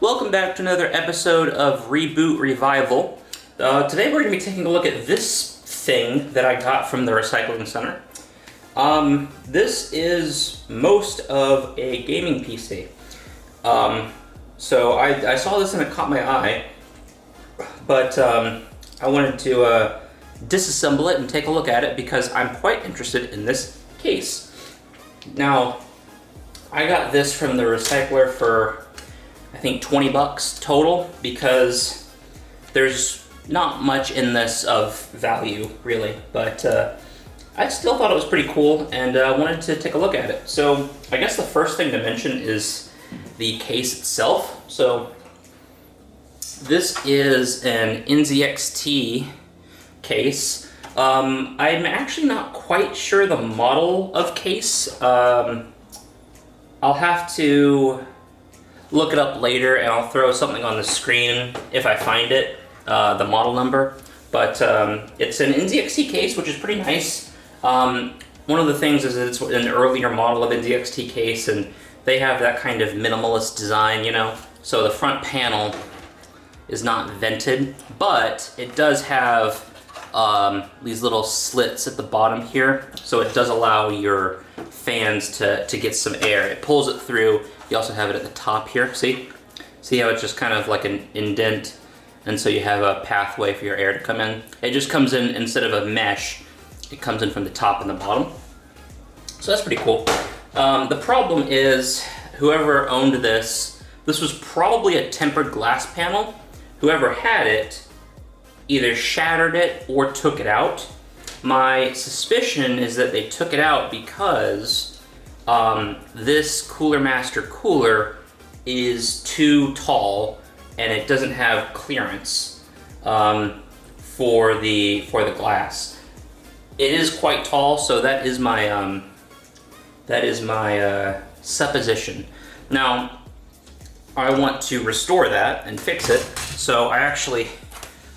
Welcome back to another episode of Reboot Revival. Today we're going to be taking a look at this thing that I got from the recycling center. This is most of a gaming PC. So I saw this and it caught my eye, but I wanted to disassemble it and take a look at it because I'm quite interested in this case. Now, I got this from the recycler for I think 20 bucks total because there's not much in this of value really, but I still thought it was pretty cool and wanted to take a look at it. So I guess the first thing to mention is the case itself. So this is an NZXT case. I'm actually not quite sure the model of case. I'll have to look it up later and I'll throw something on the screen if I find it, the model number. But it's an NZXT case, which is pretty nice. One of the things is it's an earlier model of NZXT case and they have that kind of minimalist design, you know? So the front panel is not vented, but it does have these little slits at the bottom here. So it does allow your fans to get some air. It pulls it through. You also have it at the top here, see? See how it's just kind of like an indent, and so you have a pathway for your air to come in. It just comes in, instead of a mesh, it comes in from the top and the bottom. So that's pretty cool. The problem is, whoever owned this was probably a tempered glass panel. Whoever had it either shattered it or took it out. My suspicion is that they took it out because this Cooler Master cooler is too tall and it doesn't have clearance for the glass. It is quite tall, so that is my supposition. Now, I want to restore that and fix it, so I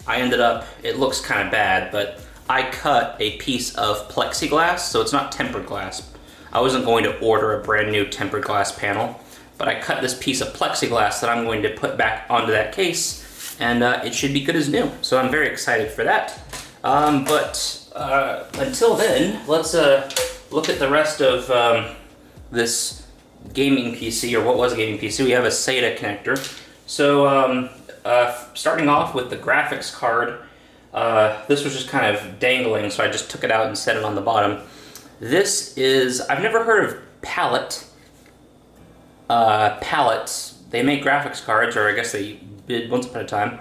ended up, it looks kind of bad, but I cut a piece of plexiglass, so it's not tempered glass. I wasn't going to order a brand new tempered glass panel, but I cut this piece of plexiglass that I'm going to put back onto that case, and it should be good as new. So I'm very excited for that. But until then, let's look at the rest of this gaming PC, or what was a gaming PC. We have a SATA connector. So starting off with the graphics card, this was just kind of dangling, so I just took it out and set it on the bottom. This is, I've never heard of Pallets. They make graphics cards, or I guess they did once upon a time.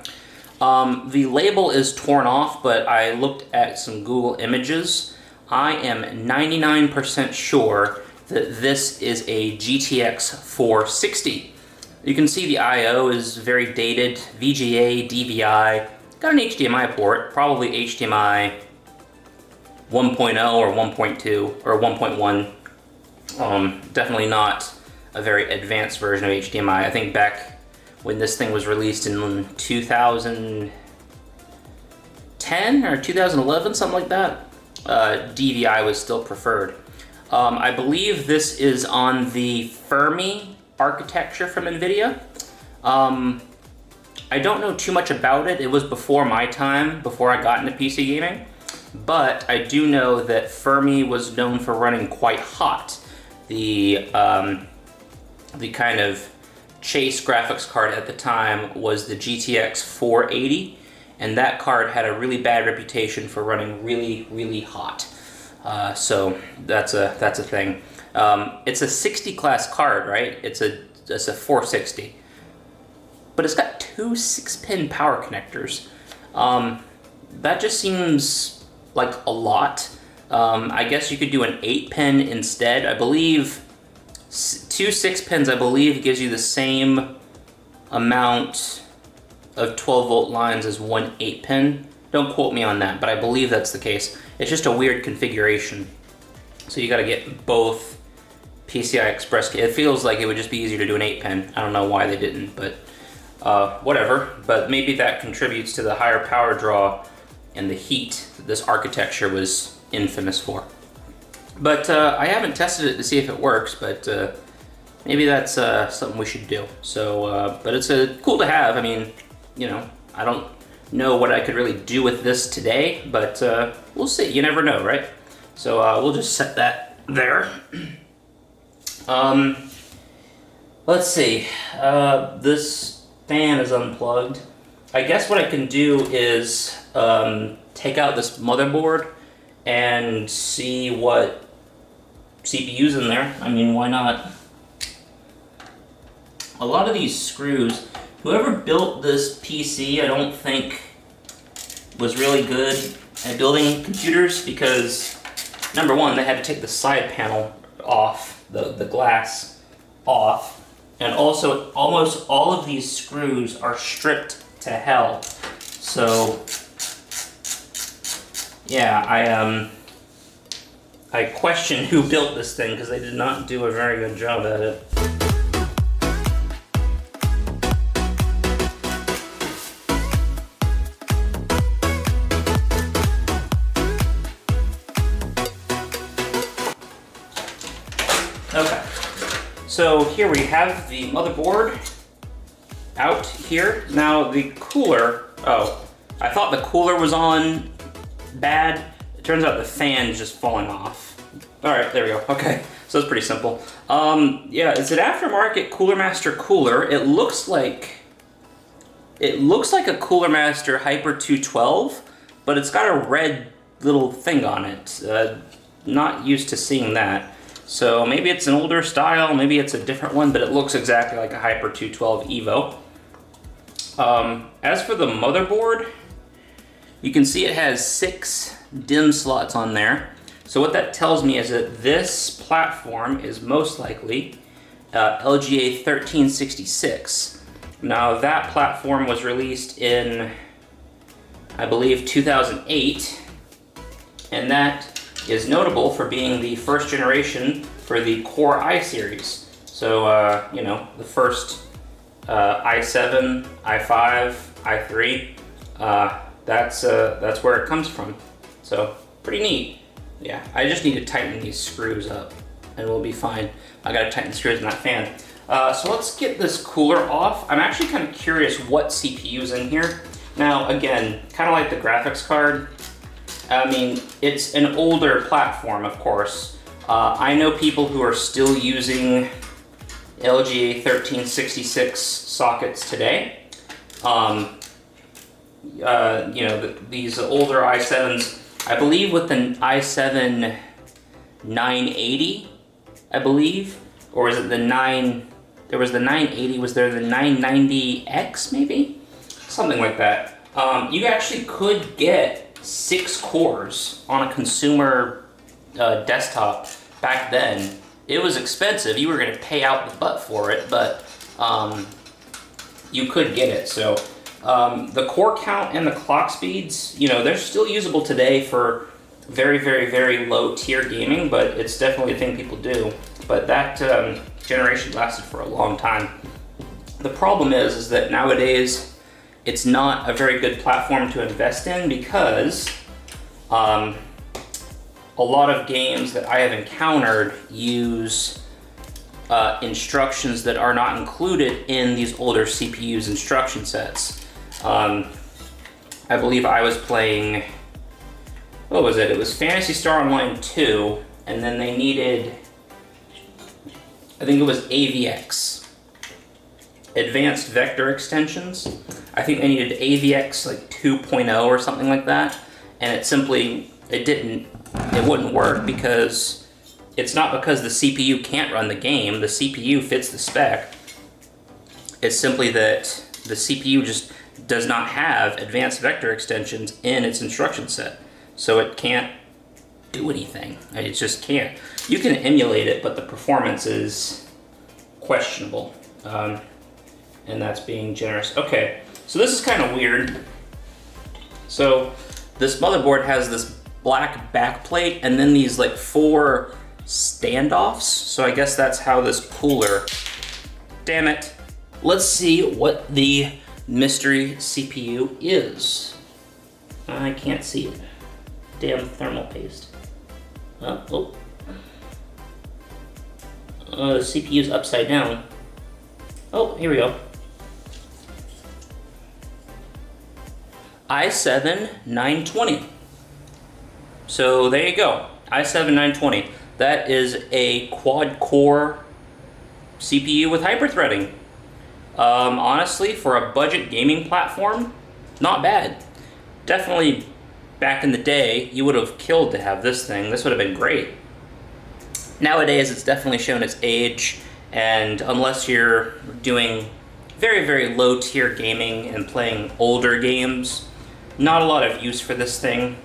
The label is torn off, but I looked at some Google images. I am 99% sure that this is a GTX 460. You can see the I/O is very dated, VGA, DVI, got an HDMI port, probably HDMI 1.0 or 1.2 or 1.1. Definitely not a very advanced version of HDMI. I think back when this thing was released in 2010 or 2011, something like that, DVI was still preferred. I believe this is on the Fermi architecture from NVIDIA. I don't know too much about it. It was before my time, before I got into PC gaming. But I do know that Fermi was known for running quite hot. The kind of chase graphics card at the time was the GTX 480, and that card had a really bad reputation for running really, really hot. So that's a thing. It's a 60 class card, right? It's a 460, but it's got two 6-pin power connectors. That just seems like a lot. I guess you could do an 8-pin instead. I believe two 6-pins, I believe, gives you the same amount of 12-volt lines as one 8-pin. Don't quote me on that, but I believe that's the case. It's just a weird configuration. So you gotta get both PCI Express. It feels like it would just be easier to do an 8-pin. I don't know why they didn't, but whatever. But maybe that contributes to the higher power draw and the heat that this architecture was infamous for. But I haven't tested it to see if it works, but maybe that's something we should do. So, but it's cool to have. I mean, you know, I don't know what I could really do with this today, but we'll see. You never know, right? So we'll just set that there. Let's see. This fan is unplugged. I guess what I can do is take out this motherboard and see what CPU's in there. I mean, why not? A lot of these screws, whoever built this PC, I don't think was really good at building computers because, number one, they had to take the side panel off, the glass off, and also almost all of these screws are stripped to hell. So, yeah, I question who built this thing because they did not do a very good job at it. Okay, so here we have the motherboard out here. Now the cooler, oh, I thought the cooler was on bad. It turns out the fan is just falling off. All right, there we go. Okay, so it's pretty simple. Yeah, it's an aftermarket Cooler Master cooler. It looks like a Cooler Master Hyper 212, but it's got a red little thing on it. Not used to seeing that. So maybe it's an older style, maybe it's a different one, but it looks exactly like a Hyper 212 Evo. As for the motherboard, you can see it has 6 DIMM slots on there. So what that tells me is that this platform is most likely LGA 1366. Now that platform was released in, I believe, 2008, and that is notable for being the first generation for the Core i series. So, you know, the first i7, i5, i3, that's where it comes from. So, pretty neat. Yeah, I just need to tighten these screws up and we'll be fine. I gotta tighten the screws in that fan. So let's get this cooler off. I'm actually kind of curious what CPU's in here. Now, again, kind of like the graphics card, I mean, it's an older platform, of course. I know people who are still using LGA 1366 sockets today. You know, these older i7s, I believe with the i7 980, I believe, or is it the 9, there was the 980, was there the 990X maybe? Something like that. You actually could get 6 cores on a consumer desktop back then. It was expensive. You were going to pay out the butt for it, but you could get it. So the core count and the clock speeds, you know, they're still usable today for very, very, very low tier gaming, but it's definitely a thing people do. But that generation lasted for a long time. The problem is that nowadays it's not a very good platform to invest in because a lot of games that I have encountered use instructions that are not included in these older CPU's instruction sets. I believe I was playing, what was it? It was Phantasy Star Online 2, and then they needed, I think it was AVX, Advanced Vector Extensions. I think they needed AVX like 2.0 or something like that, and it wouldn't work because it's not because the CPU can't run the game. The CPU fits the spec. It's simply that the CPU just does not have advanced vector extensions in its instruction set, so it can't do anything. It just can't. You can emulate it, but the performance is questionable, and that's being generous. Okay, so this is kind of weird. So this motherboard has this black backplate and then these like 4 standoffs. So I guess that's how this cooler, damn it. Let's see what the mystery CPU is. I can't see it. Damn thermal paste. Oh. The CPU's upside down. Oh, here we go. i7-920. So there you go, i7-920. That is a quad-core CPU with hyperthreading. Honestly, for a budget gaming platform, not bad. Definitely, back in the day, you would have killed to have this thing. This would have been great. Nowadays, it's definitely shown its age, and unless you're doing very, very low-tier gaming and playing older games, not a lot of use for this thing.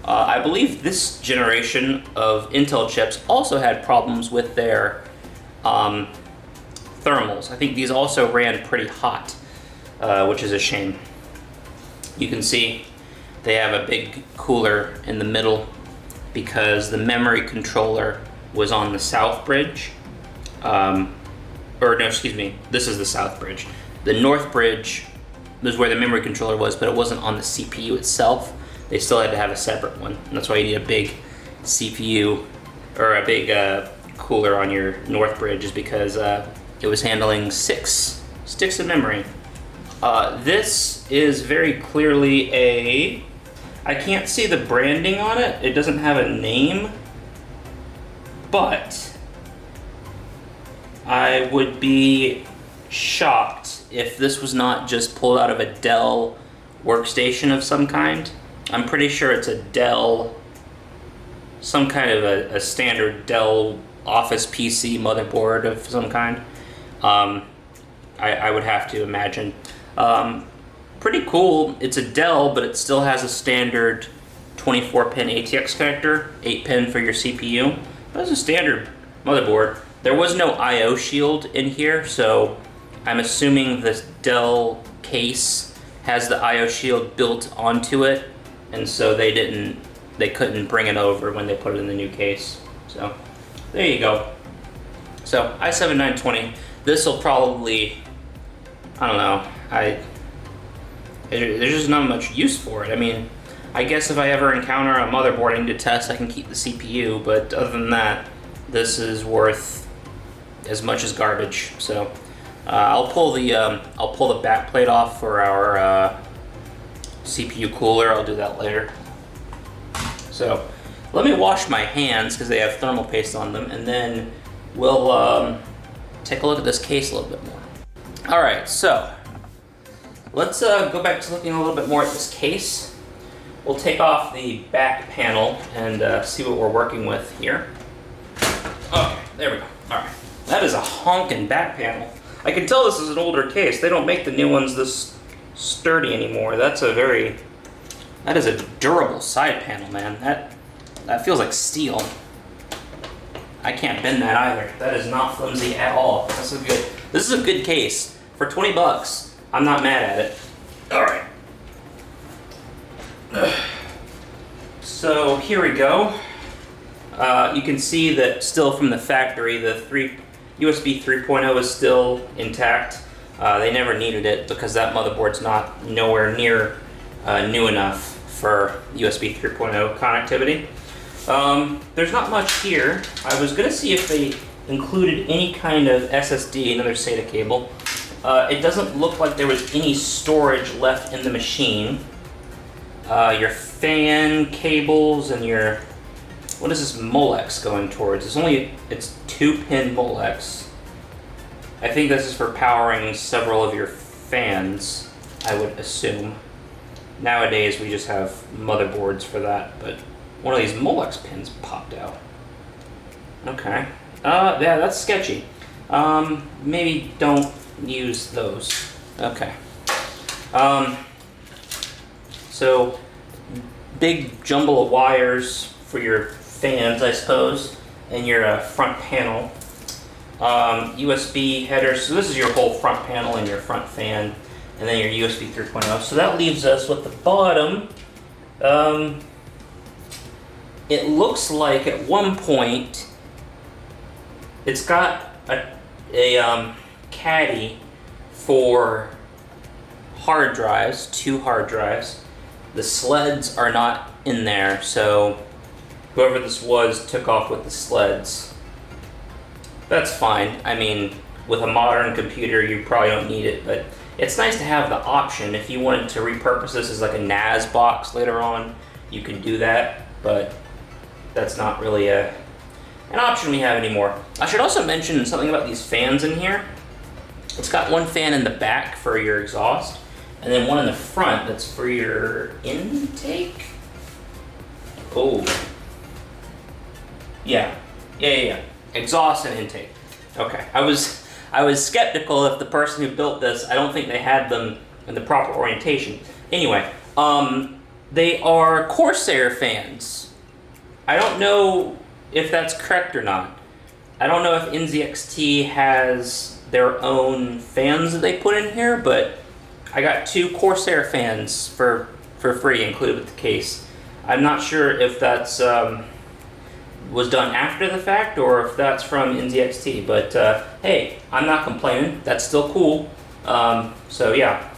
I believe this generation of Intel chips also had problems with their thermals. I think these also ran pretty hot, which is a shame. You can see they have a big cooler in the middle because the memory controller was on the south bridge. Or no, excuse me, this is the south bridge. The north bridge was where the memory controller was, but it wasn't on the CPU itself. They still had to have a separate one. And that's why you need a big CPU or a big cooler on your north bridge, is because it was handling 6 sticks of memory. This is very clearly a, I can't see the branding on it. It doesn't have a name, but I would be shocked if this was not just pulled out of a Dell workstation of some kind. I'm pretty sure it's a Dell, some kind of a standard Dell Office PC motherboard of some kind. I would have to imagine. Pretty cool. It's a Dell, but it still has a standard 24-pin ATX connector, 8-pin for your CPU. That's a standard motherboard. There was no I/O shield in here, so I'm assuming this Dell case has the I/O shield built onto it, and so they couldn't bring it over when they put it in the new case. So there you go. So i7-920. This will probably, I don't know, there's just not much use for it. I mean, I guess if I ever encounter a motherboard I need to test, I can keep the CPU, but other than that, this is worth as much as garbage. So I'll pull the back plate off for our CPU cooler. I'll do that later. So let me wash my hands because they have thermal paste on them, and then we'll take a look at this case a little bit more. All right, so let's go back to looking a little bit more at this case. We'll take off the back panel and see what we're working with here. Okay, there we go. All right, that is a honking back panel. I can tell this is an older case. They don't make the new ones this sturdy anymore. That is a durable side panel, man. That feels like steel. I can't bend that either. That is not flimsy at all. This is a good case. For 20 bucks, I'm not mad at it. All right. So here we go. You can see that still from the factory, the USB 3.0 is still intact. They never needed it because that motherboard's nowhere near new enough for USB 3.0 connectivity. There's not much here. I was gonna see if they included any kind of SSD, another SATA cable. It doesn't look like there was any storage left in the machine. Your fan cables and your, what is this Molex going towards? It's 2-pin Molex. I think this is for powering several of your fans, I would assume. Nowadays we just have motherboards for that, but one of these Molex pins popped out. Okay. Yeah, that's sketchy. Maybe don't use those. Okay. So, big jumble of wires for your fans, I suppose, and your front panel. USB headers. So this is your whole front panel and your front fan, and then your USB 3.0. So that leaves us with the bottom. It looks like at one point it's got a caddy for hard drives, 2 hard drives. The sleds are not in there, so whoever this was took off with the sleds. that's fine. I mean, with a modern computer, you probably don't need it, but it's nice to have the option. If you wanted to repurpose this as like a NAS box later on, you can do that, but that's not really an option we have anymore. I should also mention something about these fans in here. It's got one fan in the back for your exhaust, and then one in the front that's for your intake. Oh. Yeah. Exhaust and intake. Okay. I was skeptical if the person who built this, I don't think they had them in the proper orientation. Anyway, they are Corsair fans. I don't know if that's correct or not. I don't know if NZXT has their own fans that they put in here, but I got 2 Corsair fans for free included with the case. I'm not sure if that's was done after the fact or if that's from NZXT, but hey, I'm not complaining. That's still cool. So yeah.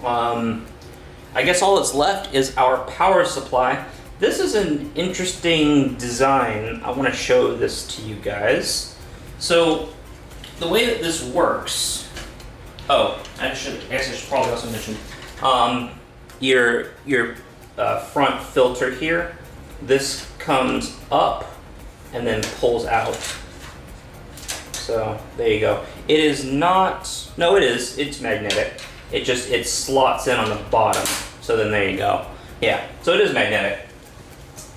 I guess all that's left is our power supply. This is an interesting design. I want to show this to you guys. So the way that this works, I guess I should probably also mention your front filter here. This comes up and then pulls out. So there you go. It is not. No, it is. It's magnetic. It slots in on the bottom. So then there you go. Yeah. So it is magnetic.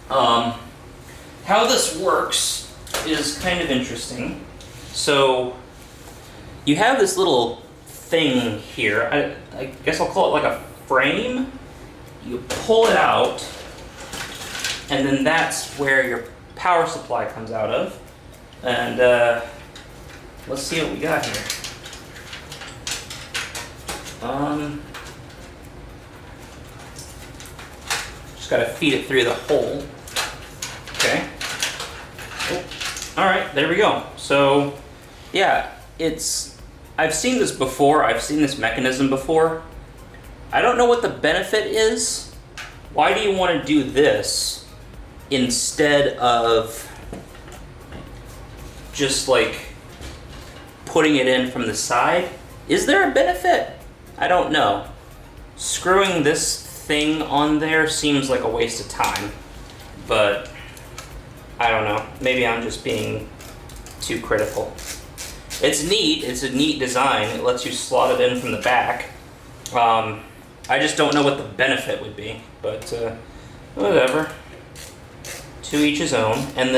How this works is kind of interesting. So you have this little thing here. I guess I'll call it like a frame. You pull it out, and then that's where your power supply comes out of. And let's see what we got here. Just gotta feed it through the hole. Okay. Oh, all right, there we go. So, yeah, I've seen this before. I've seen this mechanism before. I don't know what the benefit is. Why do you want to do this instead of just like putting it in from the side? Is there a benefit? I don't know. Screwing this thing on there seems like a waste of time, but I don't know. Maybe I'm just being too critical. It's neat. It's a neat design. It lets you slot it in from the back. I just don't know what the benefit would be, but whatever. To each his own. And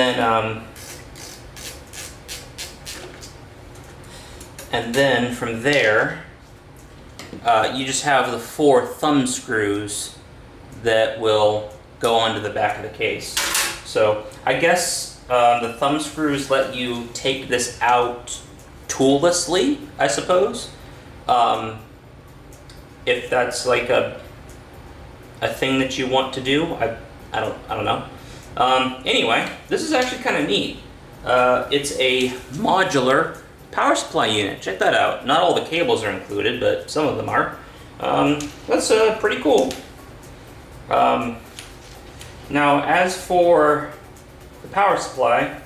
then from there, you just have the 4 thumb screws that will go onto the back of the case. So I guess the thumb screws let you take this out toollessly, I suppose. If that's like a thing that you want to do, I don't know. Anyway, this is actually kind of neat. It's a modular power supply unit. Check that out. Not all the cables are included, but some of them are. That's pretty cool. Now, as for the power supply,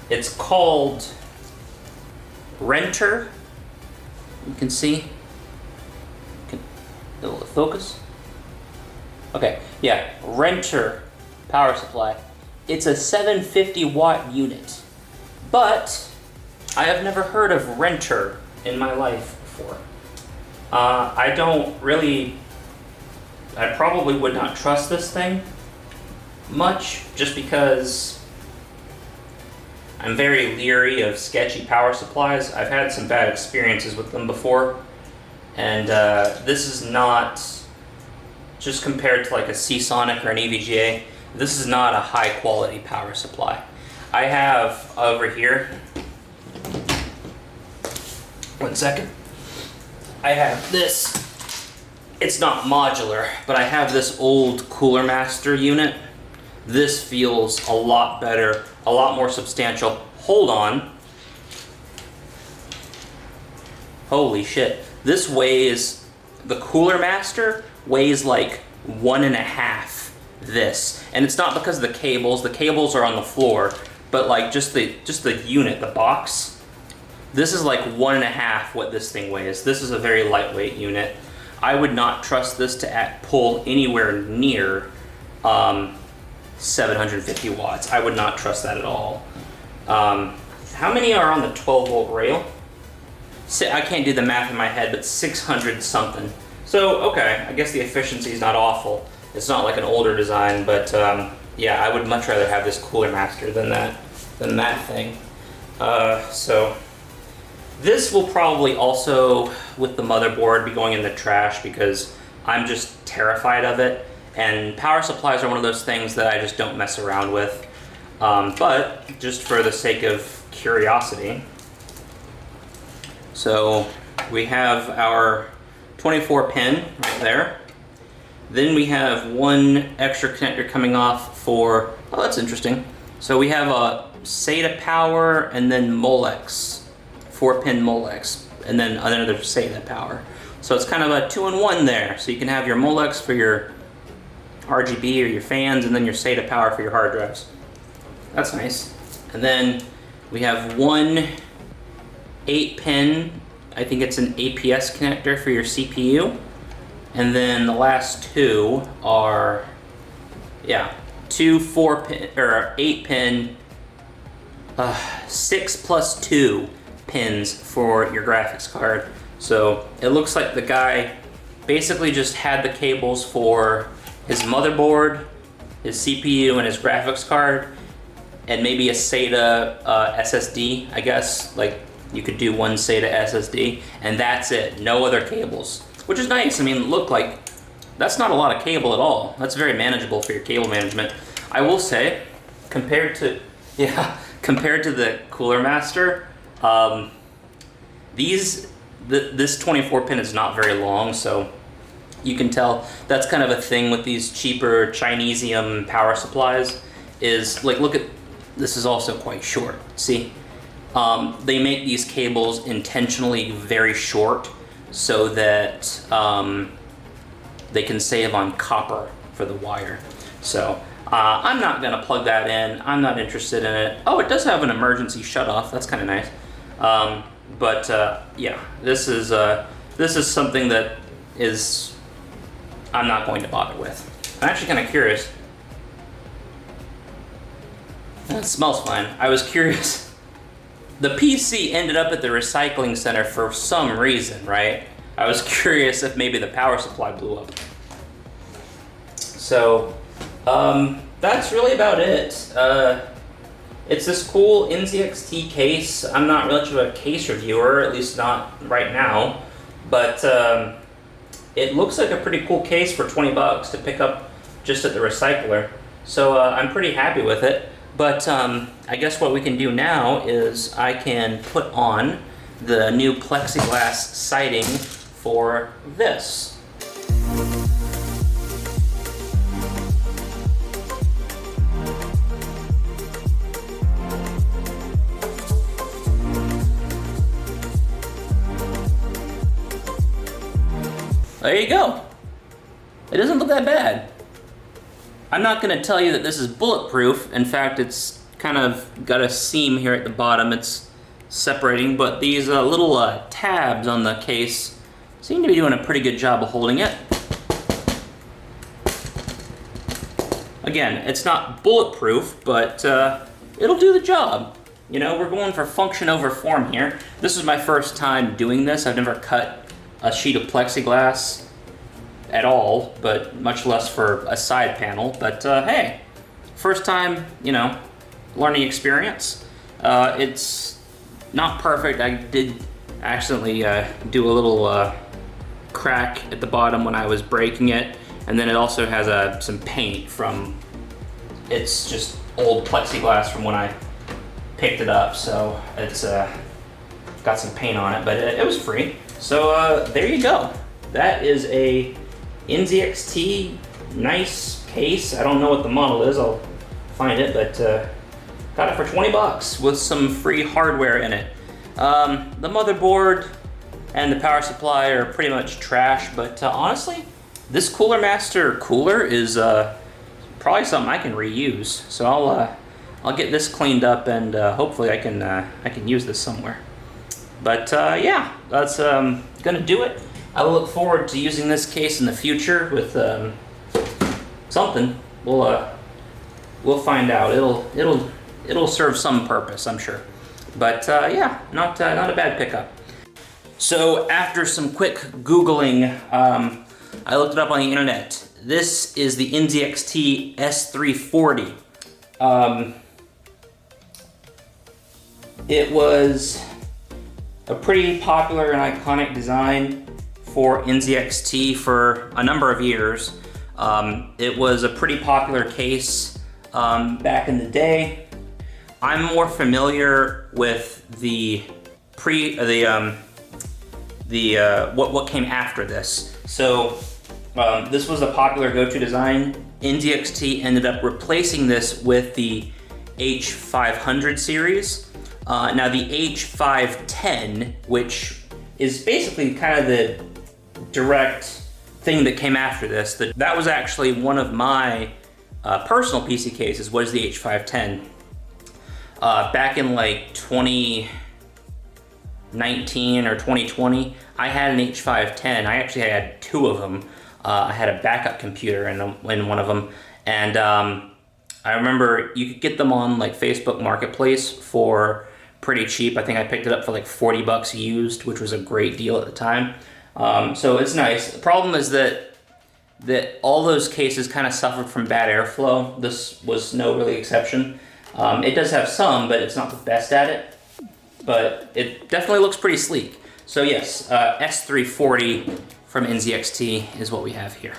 it's called Renter. You can see. Will it focus? Okay, yeah, Renter power supply. It's a 750 watt unit, but I have never heard of Renter in my life before. I probably would not trust this thing much, just because I'm very leery of sketchy power supplies. I've had some bad experiences with them before, and this is not, just compared to like a Seasonic or an EVGA, this is not a high quality power supply. I have over here, one second, I have this. It's not modular, but I have this old Cooler Master unit. This feels a lot better, a lot more substantial. Hold on. Holy shit. This weighs, the Cooler Master weighs like 1.5 this. And it's not because of the cables. The cables are on the floor. but like just the unit, the box, this is like 1.5 what this thing weighs. This is a very lightweight unit. I would not trust this to pull anywhere near 750 watts. I would not trust that at all. How many are on the 12-volt rail? I can't do the math in my head, but 600 something. So, okay, I guess the efficiency is not awful. It's not like an older design, but yeah, I would much rather have this Cooler Master than that thing. So, this will probably also, with the motherboard, be going in the trash because I'm just terrified of it. And power supplies are one of those things that I just don't mess around with. But just for the sake of curiosity. So we have our 24 pin right there. Then we have one extra connector coming off for, oh, that's interesting. So we have a SATA power and then Molex, 4-pin Molex, and then another SATA power. So it's kind of a 2-in-1 there. So you can have your Molex for your RGB or your fans, and then your SATA power for your hard drives. That's nice. And then we have one 8-pin, I think it's an APS connector for your CPU. And then the last two are, yeah, two 4-pin or 8-pin, 6+2 pins for your graphics card. So it looks like the guy basically just had the cables for his motherboard, his CPU, and his graphics card, and maybe a SATA SSD, I guess. Like, you could do one SATA SSD, and that's it. No other cables, which is nice. I mean, look, like, that's not a lot of cable at all. That's very manageable for your cable management. I will say, compared to the Cooler Master, this 24 pin is not very long, so you can tell that's kind of a thing with these cheaper Chinesium power supplies, is like, look at, this is also quite short, see? They make these cables intentionally very short so that they can save on copper for the wire. So I'm not gonna plug that in. I'm not interested in it. Oh, it does have an emergency shutoff. That's kind of nice. But yeah, this is something that I'm not going to bother with. I'm actually kind of curious. It smells fine. I was curious. The PC ended up at the recycling center for some reason, right? I was curious if maybe the power supply blew up. So, that's really about it. It's this cool NZXT case. I'm not really much of a case reviewer, at least not right now, but it looks like a pretty cool case for 20 bucks to pick up just at the recycler. So I'm pretty happy with it. But I guess what we can do now is I can put on the new plexiglass siding for this. There you go. It doesn't look that bad. I'm not going to tell you that this is bulletproof. In fact, it's kind of got a seam here at the bottom. It's separating, but these little tabs on the case seem to be doing a pretty good job of holding it. Again, it's not bulletproof, but it'll do the job. You know, we're going for function over form here. This is my first time doing this. I've never cut a sheet of plexiglass at all, but much less for a side panel. But hey, first time, you know, learning experience. It's not perfect. I did accidentally do a little crack at the bottom when I was breaking it, and then it also has some paint from, it's just old plexiglass from when I picked it up, so it's got some paint on it, but it was free. So there you go. That is a NZXT nice case. I don't know what the model is. I'll find it, but got it for 20 bucks with some free hardware in it. The motherboard and the power supply are pretty much trash, but honestly, this Cooler Master cooler is probably something I can reuse. So I'll get this cleaned up, and hopefully I can use this somewhere. But yeah, that's gonna do it. I will look forward to using this case in the future with something. We'll find out. It'll serve some purpose, I'm sure. But yeah, not a bad pickup. So after some quick Googling, I looked it up on the internet. This is the NZXT S340. It was a pretty popular and iconic design for NZXT for a number of years. It was a pretty popular case back in the day. I'm more familiar with what came after this. So this was a popular go-to design. NZXT ended up replacing this with the H500 series. Now the H510, which is basically kind of the direct thing that came after this, that was actually one of my personal PC cases, was the H510. Back in like 2019 or 2020, I had an H510. I actually had two of them. I had a backup computer in one of them, and I remember you could get them on like Facebook Marketplace for pretty cheap. I think I picked it up for like 40 bucks used, which was a great deal at the time. So it's nice. The problem is that all those cases kind of suffered from bad airflow. This was no really exception. It does have some, but it's not the best at it. But it definitely looks pretty sleek. So yes, S340 from NZXT is what we have here.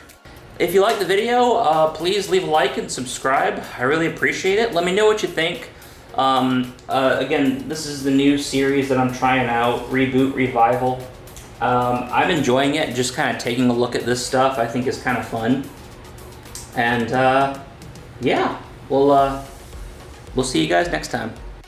If you like the video, please leave a like and subscribe. I really appreciate it. Let me know what you think. Again, this is the new series that I'm trying out, Reboot, Revival. I'm enjoying it, just kind of taking a look at this stuff. I think it's kind of fun. And yeah, we'll see you guys next time.